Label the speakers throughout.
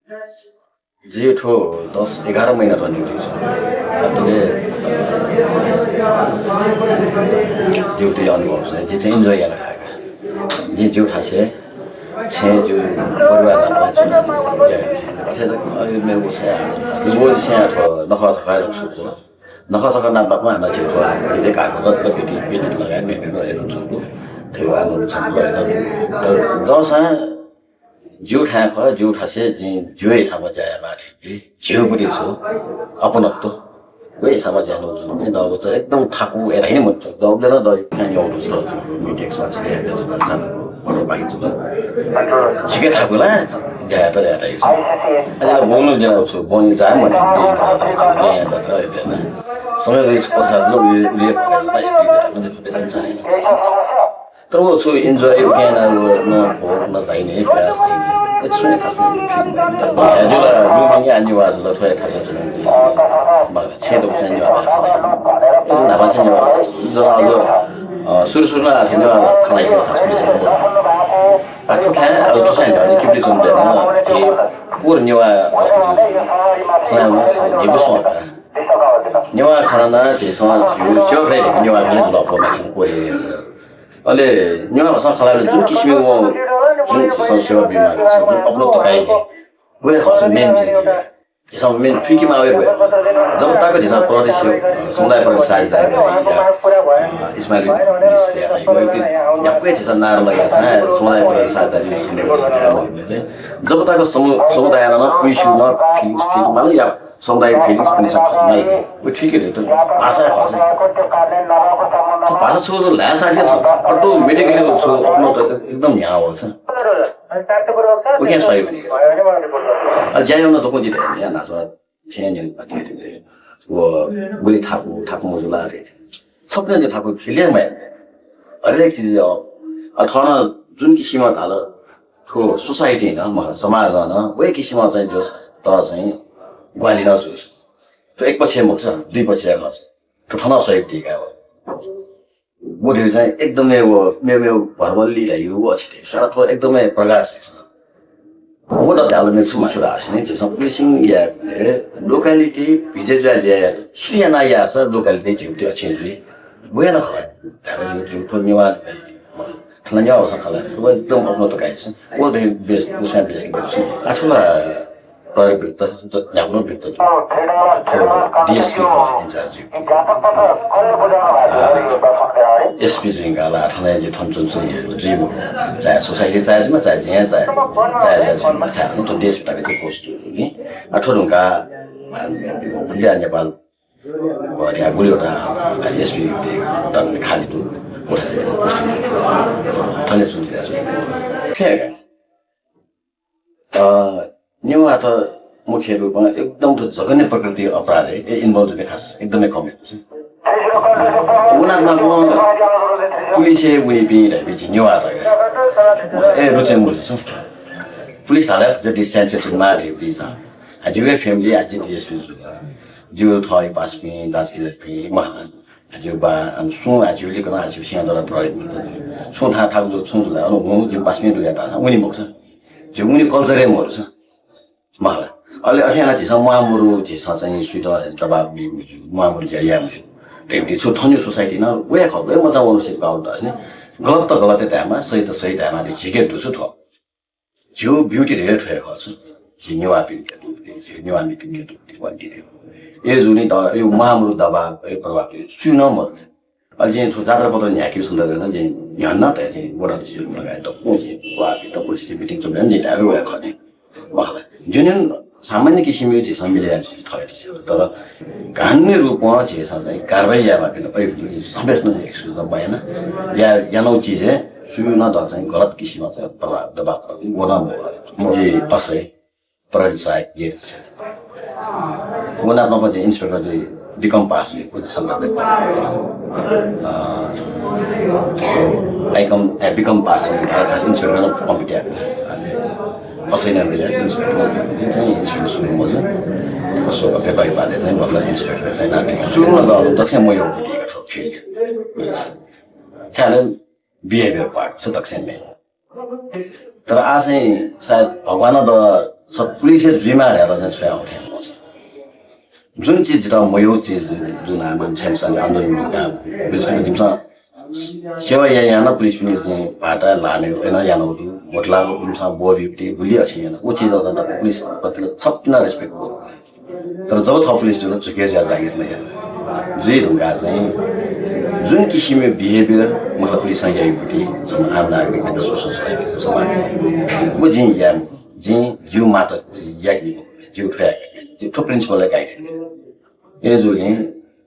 Speaker 1: जेठो 10-11 महिना रनिङ रहेछ त्यसले ज्यूटी अनुभव छ जे चाहिँ इन्जोय गरेर आएको जे ज्यू ठासे छे ज्यू परिवार नाम चुना चाहिँ मेरो वो से वो से नखा सखा छु नखा सखा नाम नाम हामी चाहिँ थो ले काको त केटी लगाए मेरो हेर्नु छु त्यो आन्दोलन छ तर दसा ज्यू ठासे ज्यू हिसाब जाए मारे ज्यू पनि छ अपनत्व वे हिसाब जानु चाहिँ दब चाहिँ एकदम ठाकु हेरै म दबले न द खान एउटो छ मिटेक्स मान्छे हेर्दै त जानु बडो बाकी छ छिके ठाकुला जाया त जाया छ अहिले बोल्नु जानु छु बोल्नु जाम भने यहाँ जात्रा हेर्दैन समय गइछ प्रसाद ल उले भएर चाहिँ तर वो छु इन्जोय क्यान न भोक न लाइने प्यास लाइने सुने खासै फिल्म हजुर रुमिङ अनिवार्य ल थोरै थाहा छ मगर छेदो चाहिँ यो नाभा चाहिँ जो आज सुरुमा थिएन खानाको खास पुलिस आठो थाहा अब त्यो चाहिँ अझै के पुलिस हुँदैन त्यो कोर नेवा अवस्था खाना नेबुसो नेवा खाना चाहिँ समाज यो सेवा फ्राइडे नेवा पनि ल फर्मेसन कोरे अहिले नेवा भाषा खलाले जुन किसिमको जुन सेवा बिमा छ जुन अपलोड तकाइ गए खर्च मेन चीज यसमा मेन फिकीमा आयो जब तक चाहिँ प्रदेश समुदाय प्रदेश साझेदार या इस्माइल पुलिस या कोही चाहिँ नारा लगाएको छ समुदाय प्रदेश साझेदारी सिन्डिकेट चाहिँ जब तक समुदायमा इस्युमा फिलिङ्समा या समुदाय फिलिङ्स पनि छ वो ठिकै हो त भाषा खर्च भाषा छोजो ल्यासाले अटोमेटिकली छु अपलोड एकदम यहाँ हो छ ओके सही हो ज्यायो न त कोही दिन यहाँ नाच छेन अतिले वो गुली ठाकु मजुला रे सबले चाहिँ ठाकु फिल्ममा हरेक चीज अथवा जुन किसिममा थाल ठो सोसाइटी न समाज न वे किसिममा चाहिँ जो त चाहिँ ग्वाली नजुस त्यो एक पछि मुख छ दुई पछि आएको छ त्यो ठाउँमा सहयोग दिएका हो बोल्यो चाहिँ एकदमै वो मेरो भर्बल्ली यो अछि त्यो एकदमै प्रगाढ छ वो द एलिमेंट सुरा आस्ने चाहिँ पुलिसिङ या लोकालिटी भिजे ज्या सुयाना या स लोकालिटी चाहिँ त्यो छिन्जुई बुएन ख यो त्यो निवार ठला न्याउ स खला एकदम अपनो त गाइस वो दे बेस्ट उसमा बेस्ट आठला प्रयोगता जाग्नु भित्र डीएसपी इन्चार्ज एसपी जुन गाला ठाने चाहिँ थन्चुन जुन चाहे सोसाइटी चाहेमा चाहे यहाँ चाहे त डीएसपी ताको पोस्ट हो नि अठोरुका भुलिया नेपाल भरिया गुलियोटा एसपी त खाली दु उठा से पोस्ट ठाने जुन ठिक नेवा त मुख्य रूपमा एकदम त जघन्य प्रकृति अपराध है इन्भल्भ हुने खास एकदमै कमी छ उनीहरुको पुलिसले उनी पनि बिच नेवा त रुचे मुल छ पुलिस हाले ज डिस्टेन्स छ मारे बिच हजुरले फ्यामिली आज डीएसपी जो थय पासपी दाजकी पी महान हजुबा अनि सु हजुरले कना हजुर सिंहदरा प्रयोग सु था जो सुनजुला अनु हु जो पासपी रुयाटा उनी मुख छ जो उनी कल्चरै मोर छ महान अहिले अठ्याना चाहिँ मुहामुरु चाहिँ सुइट दबाब मुहामुरु चाहिँ या रेडी छु थन्यु सोसाइटी न वे खबे मजा ओनरशिप आउट असने गलत त गलत त्यामा सही त सही त्यामा दि झिके दुसु थो जो ब्युटी रेट है खछ जि नेवा पिन के दुख जि नेवा नि पिन के दुख वान्टी रे ए जुनी त यो मुहामुरु दबाब ए प्रभावले सुन मर अहिले चाहिँ थो जात्रा पत्र न्याक्यु सुन्दर न जि न्यान त चाहिँ बडा चिज लगाए त कोजी वापि त पुलिस मिटिङ छ भने जि दागु वे खने वहाँ जुन सामान्य किसिमको चाहिँ सम्मिलित छ तर कानुनी रूपमा चाहिँ कारबाही या संवेदन चाहिँ एक्सक्युज त भएन या यानौ चिज सुन त चाहिँ गलत किसिममा चाहिँ प्रभाव दबाव गोना जे असै प्रहरी सहायक ये गोना नमा चाहिँ इन्सपेक्टर चाहिँ बिकम पास भएको चाहिँ संगठन आइकम बिकम पास खास इन्सपेक्टर कम्पिटिटिभ असैन मिले इन्सपेक्टर चाहिँ इन्सपेक्टर सुरु मजा कसो पेपाई पाले चाहिँ मतलब इन्सपेक्टर चाहिँ नाटक सुरुमा त दक्षिण म यो दिएको छु फिल्ड च्यालेन्ज बिहेभियर पार्ट छ दक्षिण में तर आज चाहिँ सायद भगवान द सब पुलिसले जुइमा हेरेर चाहिँ छोया उठाउनु जुन चिज र म यो चिज जुन मान्छेसँग आन्दोलनका पुलिस पनि जिम्सा सेवा यहाँ पुलिस पनि चाहिँ भाटा लाने होइन यानहरू मोटला उनसँग बोबिटी भुलिया छ यहाँ ऊ चिज त पुलिस प्रतिले सबैले रेस्पेक्ट गर्नु तर जब थप पुलिस जुन चुके जागिरमा यहाँ जुई ढुङ्गा चाहिँ जुन किसिमको बिहेभियर मलाई पुलिससँग आइपुटी सम्म आम नागरिकले सोच समाज वो जी याम जी जिउ मात्र या जिउ ठ्याक जिउ प्रिन्सिपललाई गाइड ये जो नि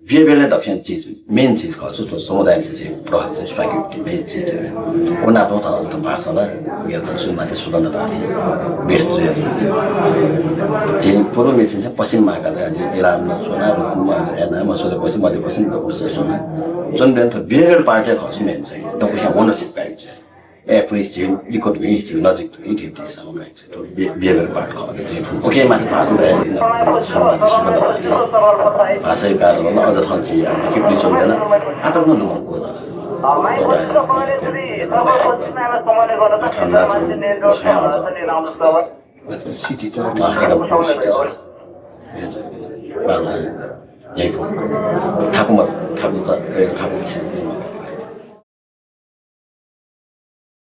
Speaker 1: बिहेभियरले दक्षिण चिज मेन चिज गर्छु त्यो समुदाय चाहिँ प्रहरी चाहिँ स्वागिटी मेन चिज हो उना पाउँछ जस्तो भाषालाई यो त सुनमाथि सुगन्ध पाले बेस्ट चाहिँ पूर्व मेचिन चाहिँ पश्चिम महाकाल इलाम सोना रुकुममा हेर्न म सोधेपछि मैले पश्चिम डकुसा सोना जुन बेन बिहेभियर पार्टी खर्च मेन चाहिँ डकुसा ओनरसिप गाइड चाहिँ पुलिस चाहिँ रिकर्ड भयो नजिक इन्टिभिटीसम्म गाइड चाहिँ बिहेभियर पार्ट खर्च चाहिँ ओके माथि भाषण भयो सुनमाथि सुगन्ध पाले भाषाको कारणले अझ थल्ची आज के पनि चल्दैन आत्मन लुमको त ठन्डा छ सिटी त एकदम सिटी छ यही ठाकुर ठाकुर छ ठाकुर